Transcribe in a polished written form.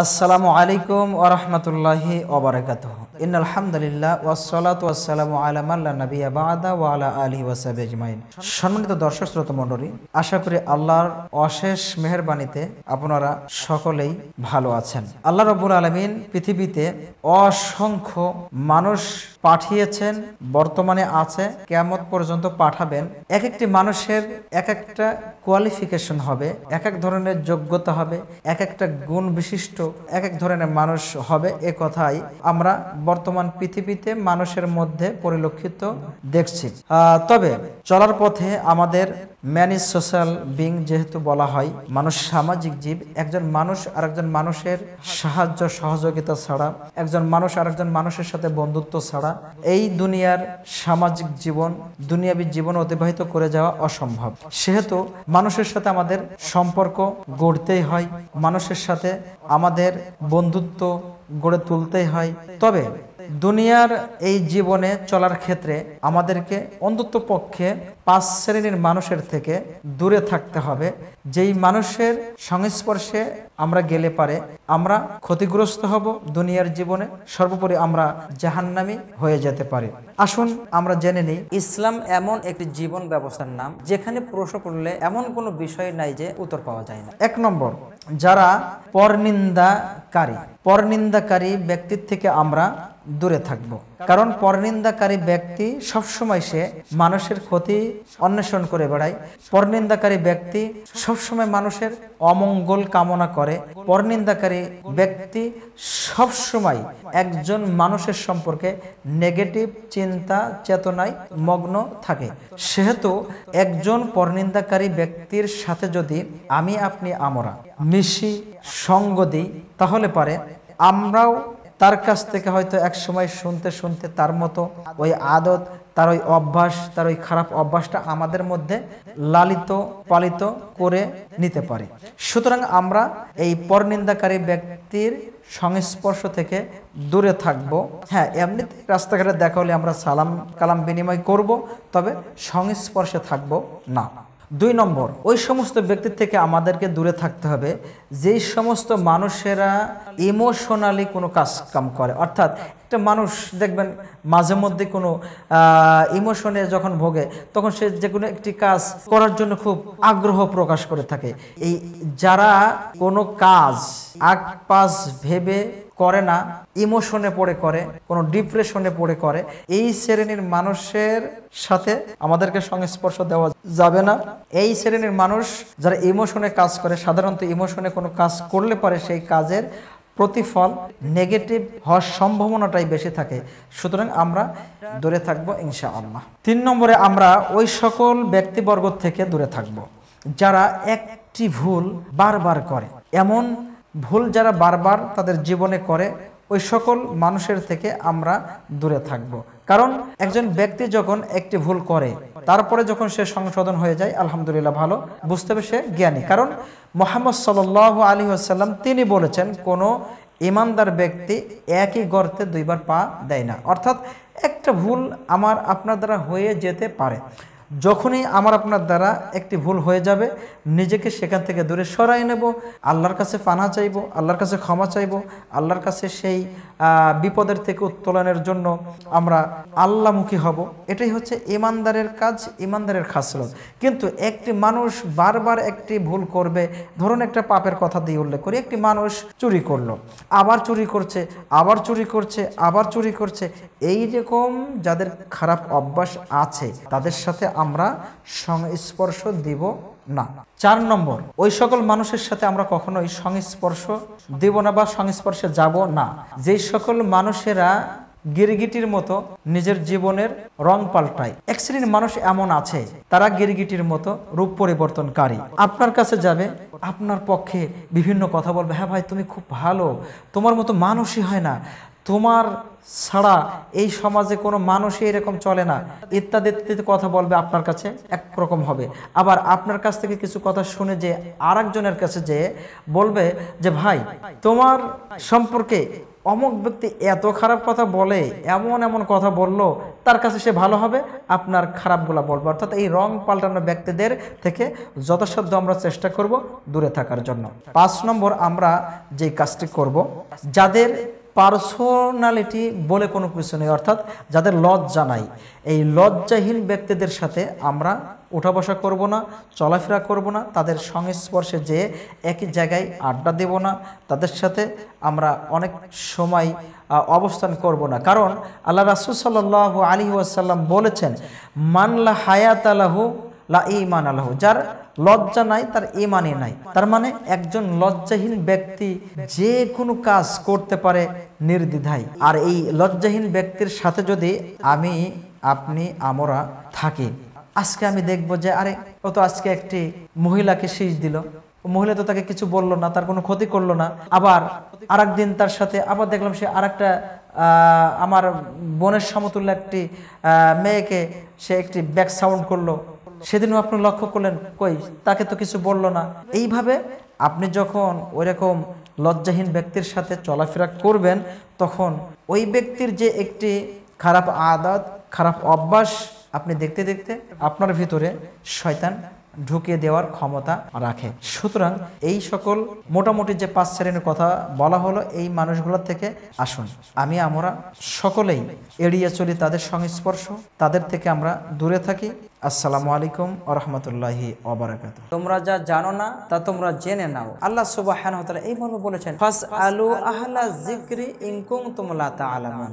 আসসালামু আলাইকুম ওয়া রাহমাতুল্লাহি ওয়া বারাকাতুহু। ইন্নাল হামদুলিল্লাহ ওয়াসসালাতু ওয়াসসালামু আলা মান লা নাবিয়্যা বা'দা ওয়া আলা আলিহি ওয়া সাহবিহি আজমাইন। সম্মানিত দর্শক শ্রোতা মণ্ডলী, আশা করি আল্লাহর অশেষ মেহেরবানিতে আপনারা সকলেই ভালো আছেন। আল্লাহ রাব্বুল আলামিন পৃথিবীতে অসংখ্য মানুষ পাঠিয়েছেন, বর্তমানে আছে, কিয়ামত পর্যন্ত পাঠাবেন। এক একটি মানুষের এক একটা কোয়ালিফিকেশন হবে, এক এক ধরনের যোগ্যতা হবে, এক একটা গুণ বিশিষ্ট এক এক ধরনের মানুষ হবে। এ কথাই আমরা বর্তমান পৃথিবীতে মানুষের মধ্যে পরিলক্ষিত দেখছি। তবে চলার পথে আমাদের ম্যান ইজ সোশ্যাল বিং যেহেতু বলা হয়, মানুষ সামাজিক জীব। একজন মানুষ আরেকজন মানুষের সাহায্য সহযোগিতা ছাড়া, একজন মানুষ আরেকজন মানুষের সাথে বন্ধুত্ব ছাড়া এই দুনিয়ার সামাজিক জীবন, দুনিয়াবী জীবন অতিবাহিত করে যাওয়া অসম্ভব। সেহেতু মানুষের সাথে আমাদের সম্পর্ক গড়তেই হয়, মানুষের সাথে আমাদের বন্ধুত্ব গড়ে তুলতেই হয়। তবে দুনিয়ার এই জীবনে চলার ক্ষেত্রে আমাদেরকে অন্তত পক্ষে 5 শ্রেণীর মানুষের থেকে দূরে থাকতে হবে, যেই মানুষের সংস্পর্শে আমরা গেলে পারে আমরা ক্ষতিগ্রস্ত হব দুনিয়ার জীবনে, সর্বোপরি আমরা জাহান্নামী হয়ে যেতে পারি। আসুন আমরা জেনে নিই, ইসলাম এমন একটি জীবন ব্যবস্থার নাম যেখানে প্রশ্ন করলে এমন কোনো বিষয় নাই যে উত্তর পাওয়া যায় না। 1 নম্বর, যারা পরনিন্দাকারী ব্যক্তির থেকে আমরা দূরে থাকব। কারণ পরনিন্দাকারী ব্যক্তি সবসময় সে মানুষের ক্ষতি অন্বেষণ করে বেড়ায়। পরনিন্দাকারী ব্যক্তি সবসময় মানুষের অমঙ্গল কামনা করে। পরনিন্দাকারী ব্যক্তি সবসময় একজন মানুষের সম্পর্কে নেগেটিভ চিন্তা চেতনায় মগ্ন থাকে। সেহেতু একজন পরনিন্দাকারী ব্যক্তির সাথে যদি আমরা মিশি, সঙ্গ দিই, তাহলে পারে আমরাও তার কাছ থেকে হয়তো এক সময় শুনতে শুনতে তার মতো ওই আদত, তার ওই অভ্যাস, তার ওই খারাপ অভ্যাসটা আমাদের মধ্যে লালিত পালিত করে নিতে পারি। সুতরাং আমরা এই পরনিন্দাকারী ব্যক্তির সংস্পর্শ থেকে দূরে থাকব। হ্যাঁ, এমনিতে রাস্তাঘাটে দেখা হলে আমরা সালাম কালাম বিনিময় করব, তবে সংস্পর্শে থাকব না। 2 নম্বর, ওই সমস্ত ব্যক্তির থেকে আমাদেরকে দূরে থাকতে হবে যেই সমস্ত মানুষেরা ইমোশনালি কোনো কাম করে। অর্থাৎ একটা মানুষ দেখবেন মাঝে মধ্যে কোনো ইমোশনে যখন ভোগে তখন সে যে কোনো একটি কাজ করার জন্য খুব আগ্রহ প্রকাশ করে থাকে। এই যারা কোনো কাজ আগ-পাশ ভেবে করে না, ইমোশনে পড়ে করে, কোনো ডিপ্রেশনে পড়ে করে, এই শ্রেণীর মানুষের সাথে আমাদেরকে সংস্পর্শ দেওয়া যাবে না। এই শ্রেণীর মানুষ যারা ইমোশনে কাজ করে, সাধারণত ইমোশনে কোনো কাজ করলে পরে সেই কাজের প্রতিফল নেগেটিভ হওয়ার সম্ভাবনাটাই বেশি থাকে। সুতরাং আমরা দূরে থাকবো ইনশাআল্লাহ। 3 নম্বরে, আমরা ওই সকল ব্যক্তিবর্গ থেকে দূরে থাকব যারা একটি ভুল বারবার করে। এমন ভুল যারা বারবার তাদের জীবনে করে, ওই সকল মানুষের থেকে আমরা দূরে থাকব। কারণ একজন ব্যক্তি যখন একটি ভুল করে তারপরে যখন সে সংশোধন হয়ে যায়, আলহামদুলিল্লাহ, ভালো, বুঝতে হবে সে জ্ঞানী। কারণ মুহাম্মদ সাল্লাল্লাহু আলাইহি ওয়াসাল্লাম তিনি বলেছেন, কোনো ইমানদার ব্যক্তি একই গর্তে 2 বার পা দেয় না। অর্থাৎ একটা ভুল আমার আপনার দ্বারা হয়ে যেতে পারে। যখনই আমার আপনার দ্বারা একটি ভুল হয়ে যাবে, নিজেকে সেখান থেকে দূরে সরাই নেব, আল্লাহর কাছে পানাহ চাইব, আল্লাহর কাছে ক্ষমা চাইব, আল্লাহর কাছে সেই বিপদের থেকে উত্তোলনের জন্য আমরা আল্লাহমুখী হব। এটাই হচ্ছে ইমানদারের কাজ, ইমানদারের খাসলত। কিন্তু একটি মানুষ বারবার একটি ভুল করবে, ধরুন একটা পাপের কথা দিয়ে উল্লেখ করি, একটি মানুষ চুরি করলো, আবার চুরি করছে, আবার চুরি করছে, আবার চুরি করছে, এই রকম যাদের খারাপ অভ্যাস আছে তাদের সাথে আমরা সংস্পর্শ দিব না। 4 নম্বর, ওই সকল মানুষের সাথে আমরা কখনোই সংস্পর্শ দিব না বা সংস্পর্শে যাব না যেই সকল মানুষেরা গিরগিটির মতো নিজের জীবনের রং পাল্টায়। এক শ্রেণীর মানুষ এমন আছে, তারা গিরগিটির মতো রূপ পরিবর্তনকারী। আপনার কাছে যাবে, আপনার পক্ষে বিভিন্ন কথা বলবে, হ্যাঁ ভাই তুমি খুব ভালো, তোমার মতো মানুষই হয় না, তোমার ছাড়া এই সমাজে কোনো মানুষই এরকম চলে না, ইত্যাদি ইত্যাদি কথা বলবে। আপনার কাছে একরকম হবে। আবার আপনার কাছ থেকে কিছু কথা শুনে যে আরেকজনের কাছে যেয়ে বলবে যে ভাই তোমার সম্পর্কে অমুক ব্যক্তি এত খারাপ কথা বলে, এমন এমন কথা বলল, তার কাছে সে ভালো হবে, আপনার খারাপগুলো বলবে। অর্থাৎ এই রং পাল্টানো ব্যক্তিদের থেকে যথাসাধ্য আমরা চেষ্টা করব দূরে থাকার জন্য। 5 নম্বর আমরা যে কাজটি করব, যাদের পার্সোনালিটি বলে কোনো কিছু নেই, অর্থাৎ যাদের লজ্জা নাই, এই লজ্জাহীন ব্যক্তিদের সাথে আমরা উঠা বসা করব না, চলাফেরা করব না, তাদের সংস্পর্শে যেয়ে একই জায়গায় আড্ডা দেব না, তাদের সাথে আমরা অনেক সময় অবস্থান করব না। কারণ আল্লাহ রাসূল সাল্লাল্লাহু আলাইহি ওয়াসাল্লাম বলেছেন, মান লা হায়াতা লাহু লা ঈমান লাহু, যার লজ্জা নাই তার ঈমানই নাই। তার মানে একজন লজ্জাহীন ব্যক্তি যে কোনো কাজ করতে পারে নির্দ্বিধায়। আর এই লজ্জাহীন ব্যক্তির সাথে যদি আপনি আমরা থাকি, আজকে আমি দেখব যে আরে ও তো আজকে একটি মহিলাকে শীষ দিল, মহিলা তো তাকে কিছু বললো না, তার কোনো ক্ষতি করলো না। আবার আরেকদিন তার সাথে আবার দেখলাম সে আরেকটা আমার বোনের সমতুল্য একটি মেয়েকে সে একটি ব্যাক সাউন্ড করলো, সেদিনও আপনি লক্ষ্য করলেন কই তাকে তো কিছু বললো না। এইভাবে আপনি যখন ওইরকম লজ্জাহীন ব্যক্তির সাথে চলাফেরা করবেন, তখন ওই ব্যক্তির যে একটি খারাপ আদত, খারাপ অভ্যাস আপনি দেখতে দেখতে আপনার ভিতরে শয়তান ঢুকিয়ে দেওয়ার ক্ষমতা রাখে। সুতরাং এই সকল মোটামুটি যে 5 শ্রেণীর কথা বলা হলো, এই মানুষগুলোর থেকে আসুন আমরা সকলেই এড়িয়ে চলি তাদের সংস্পর্শ, তাদের থেকে আমরা দূরে থাকি। আসসালামু আলাইকুম ওয়া রাহমাতুল্লাহি ওয়া বারাকাতুহু। তোমরা যা জানো না তা তোমরা জেনে নাও। আল্লাহ সুবহানাহু ওয়া তাআলা এইভাবে বলেছেন, ফাসআলু আহলা যিকরি ইন কুনতুম লা তা'লামুন।